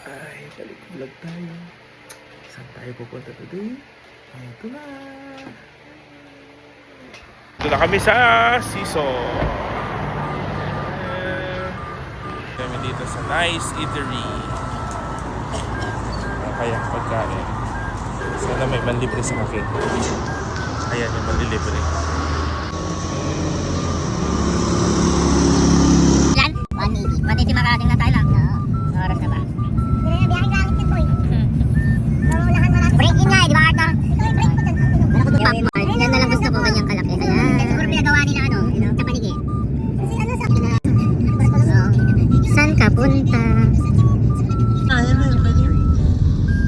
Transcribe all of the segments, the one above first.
Ay, balik vlog tayo. Saan tayo pupunta today? Ito na. Ito na kami sa Seesaw. Kami dito sa Nice Eatery. Kaya pagkain. Sana may manlibre sa akin. Ayan yung manlibre. Lan? 180. Pati si makarating na tayo lang. Oo. Oras na ba? Biyahing gamit yan, boy. Mamulahan mo lang. Break in nga eh, di ba Arthur? Ito yung break ko dyan. Popcorn. Yan na lang gusto ko kanyang kalaki. Kaya siguro pinagawa nila sa panigi. Kasi ano sa... Saan ka punta?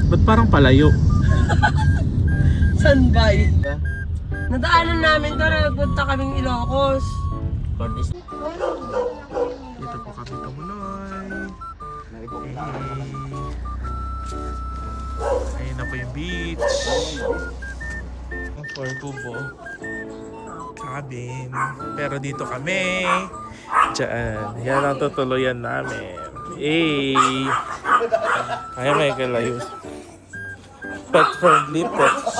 Ba't parang palayo? Sanbay. Nadaanan namin doon na nagpunta kaming Ilocos. Dito po kami tumuloy. Ayun na po yung beach. For Kubo cabin. Pero dito kami. Diyan. Yan ang tutuloyan namin. Ay, may kalayos. Pet friendly pets.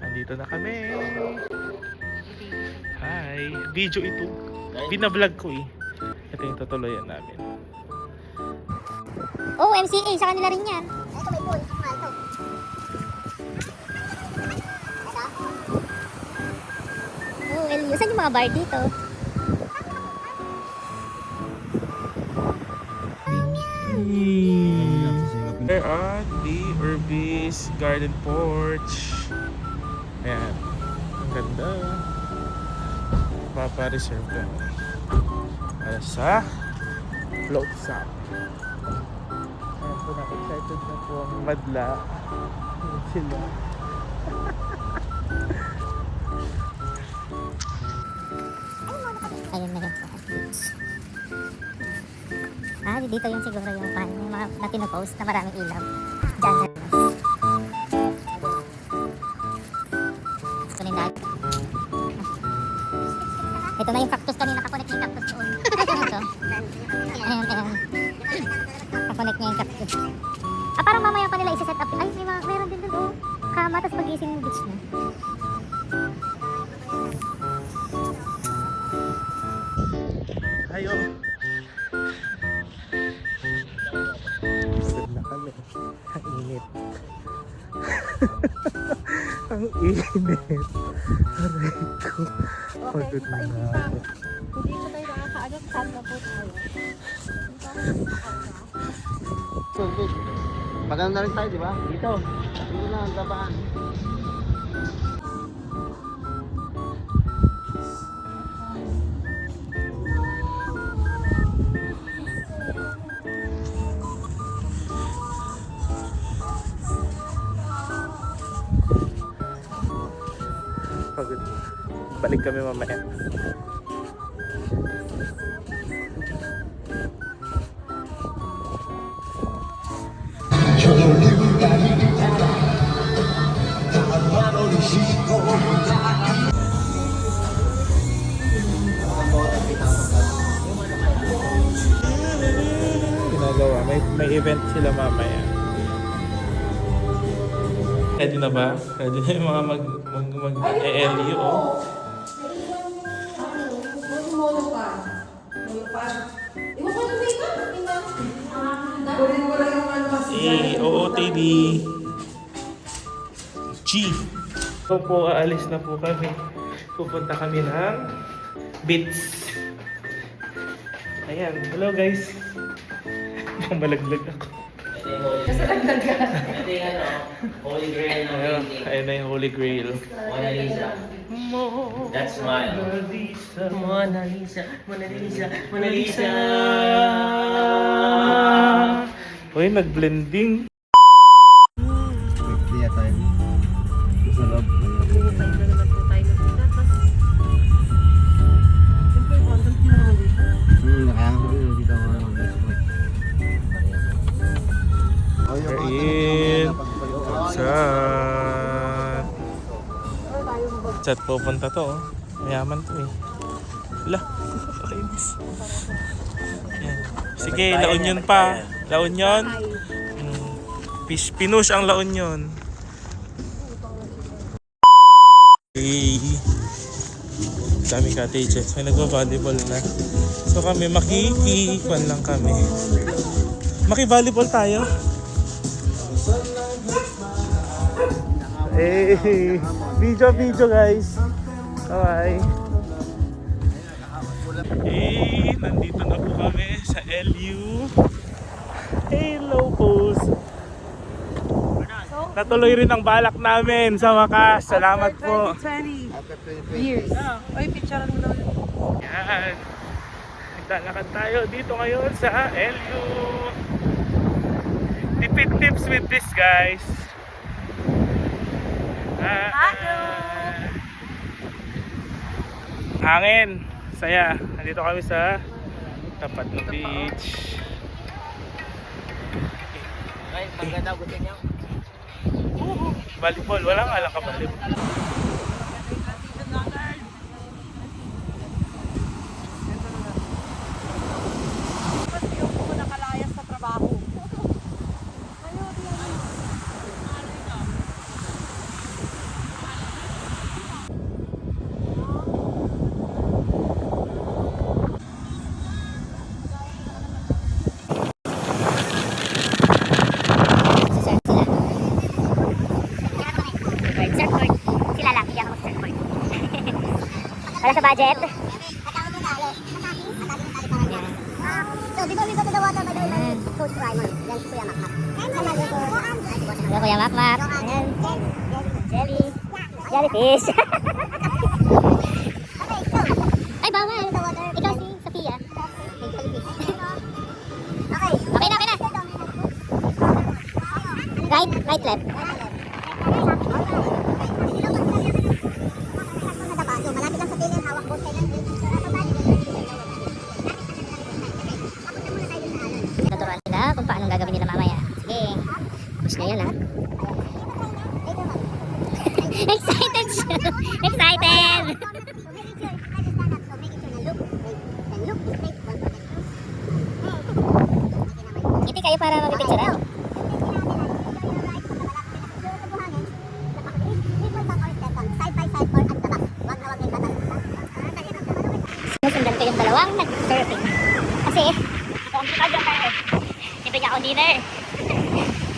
Nandito na kami. Hi. Video ito. Binablog ko eh. Ito yung tutuloyan namin. Oh, MCA. Sa kanila rin yan. Ito may pool. Mahal to. Oh, LU. Saan yung mga bar dito? We're at the Urbis Garden Porch. Ayan. Ang ganda. Papa-reserve ka. Para sa float sap. Ayan po na. Excited na po ang madla. Ayan sila. Ayun na yun. Ah, dito yung siguro yung pan. Yung mga na pinopost na maraming ilaw. Diyan sa ito na yung dagat. Ito na yung cactus kanina. Kakonect niya yung cactus doon. Ito. Ayan, ayan. Kakonect niya yung cactus. Ah, parang mamaya pa nila isi-set up. Ay, meron din doon. Oh. Kama, tapos mag-ising yung beach na. Ayo. Pagod na kami. Ang init. Ang init. Aray ko. Pagod na ako. Hindi pa tayo nakakaagap. Saan na po tayo? Pagano na rin tayo, di ba? Dito. Dito na ang tapaan. Pagod. Balik kami mamaya. Ginagawa. May event sila mamaya. Ready na ba? Ready na yung mga mag-ELU, oh. OOTD. Chief. So po, aalis na po kami. Pupunta kami ng Beats. Ayan. Hello guys. Malaglag ako. Ito yung ano, Holy Grail ng painting. Ayun na yung Holy Grail. Mona Lisa. That's smile. Mona Lisa. Mona Lisa. Mona Lisa. Mona Lisa. Uy, nag-blending. Kaya tayo. Sa loob. Tayo na naman po tayo nagpunta. Siyempre, content din naman dito. Nakakasabay na dito ako. We're in. Chat pupunta to, oh. Mayaman to eh. Wala. Kainis. Yan. Sige, La Union pa. La Union. Pinush ang La Union. Hey. Dami cottages. May nagvo-volleyball na. So kami makikikuan lang kami. Maki-volleyball tayo. Hey, video guys. Bye. Hey, nandito na po kami sa LU. Hello post. Natuloy rin ang balak namin sa wakas. Salamat po. 20 years. Ay, picturean mo na. Yan. Naglalakad tayo dito ngayon sa LU. Tipid tips with this guys. Hangin. Saya. Nandito kami sa tapat ng beach. Ay, maganda gusto niyo. Volleyball. Walang alam ka volleyball. Surfboard. Sila lang, hindi ako mag-surfboard. Wala sa budget. So, before we go to the water, by the way, my coach primer. Yan si Kuya Makmak. Hello, Kuya Makmak. Ayan. Jelly. Jellyfish. Ay, bawal. Ikaw si Sophia. Okay na. Right, left. Malapit lang sa tail yung hawak both side ng Naturuan sila kung paano gagawin nila mamaya. Sige. Push na yan, ha? Excited siya. Excited! Ngiti kayo para mapipicturean. Susundan ko yung dalawang nag-surfing. Kasi, ako ang photographer. Siyempre niya ako dinner.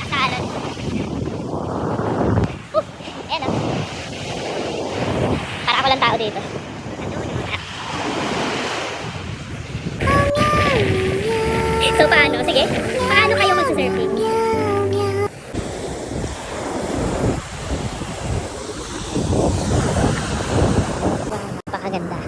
Nasa alon. Ayan o. Para ako lang tao dito. So, paano? Sige. Paano kayo mag-surfing? Napakaganda.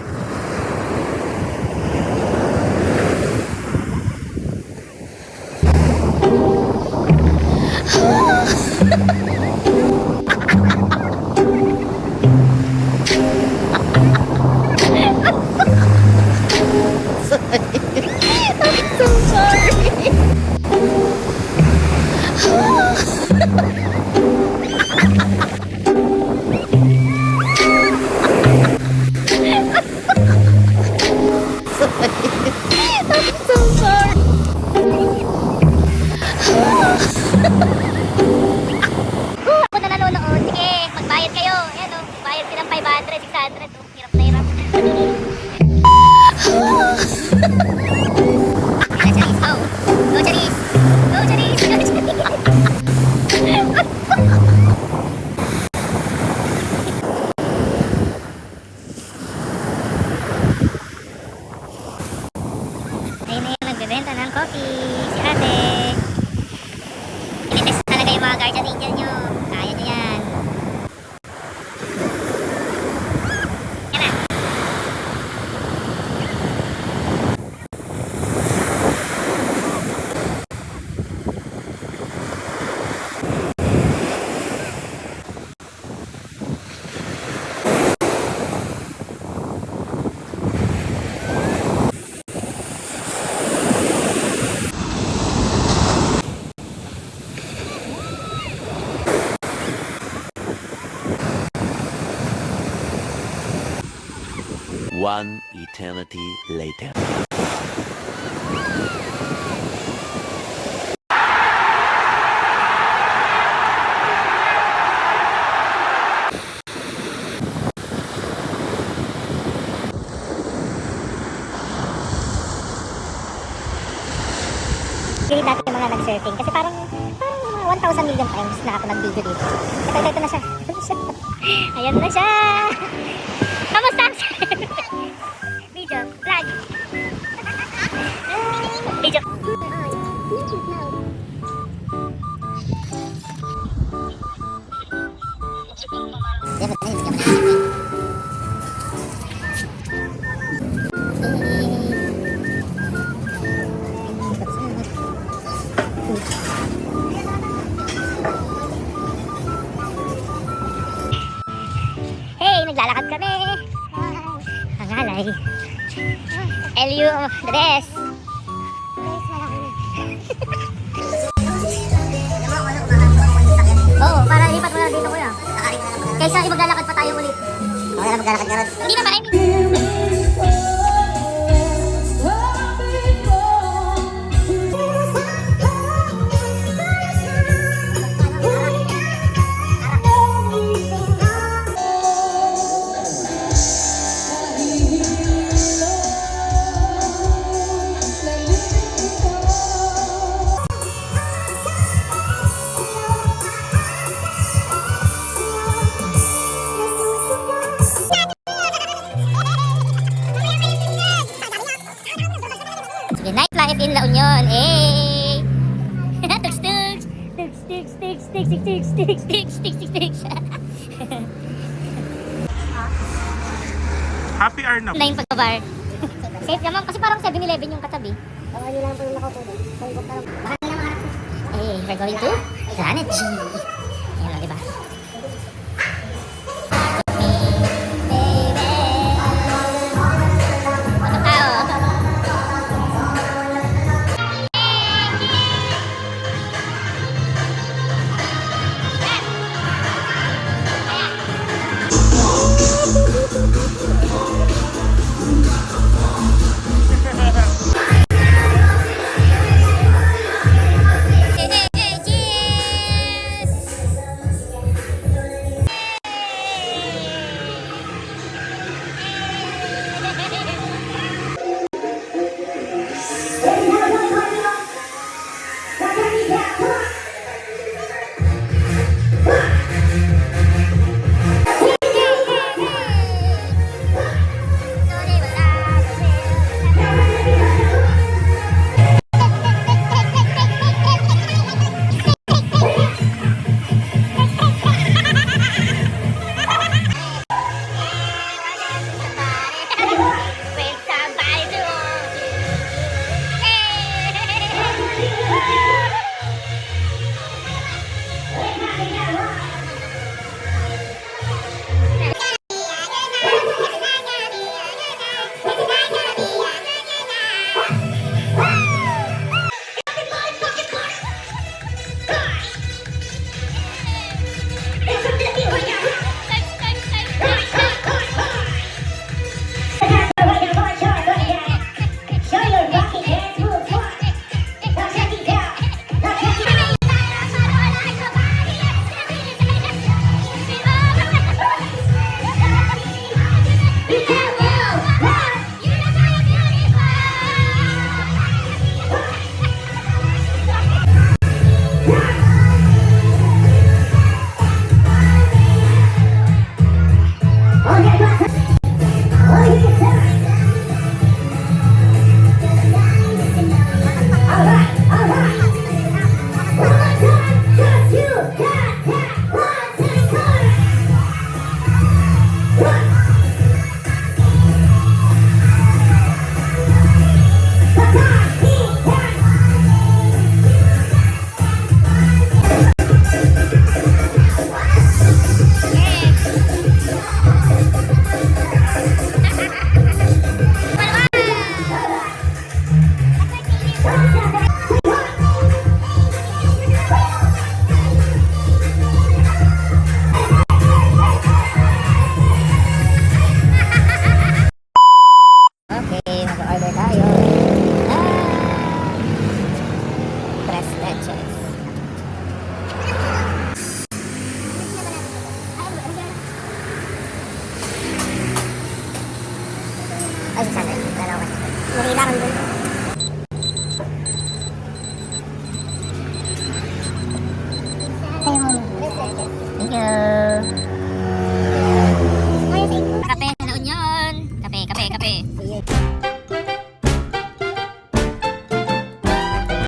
Ako na nanonood. Sige, magbayad kayo. Ayan o, bayad silang 500, 600. Oh, hirap na hirap. Charis, oh. Go Charis. Go Charis. Go Charis. One eternity later. Pilit natin yung mga nag-surfing kasi parang mga 1,000 million times na ako nag-video dito. Ito na siya. Ayan na siya. Kamusta ang surf? Video. Vlog. Video. Hey, naglalakad kami. Ang alay. LU, the best. Oo, para lipat mo na dito kuya. Kaysa maglalakad pa tayo ulit. Okay na maglalakad ka ron. Hindi na ba? I mean, sige, nightlife in La Union. Eh. Tugs, tugs. Tugs, tugs, tugs, tugs, tugs, tugs, tugs, tugs, tugs, tugs. Happy hour na. Na yung pagbabar. Safe naman kasi parang 7-Eleven yung katabi. Baka nyo lang po yung nakaupo doon. Baka nyo lang mga Eh, we're going to Planet G. Ayan o, diba? Mga tao. Cheers! Ay, 600. Dalawa kasi. Yung kailangan dun.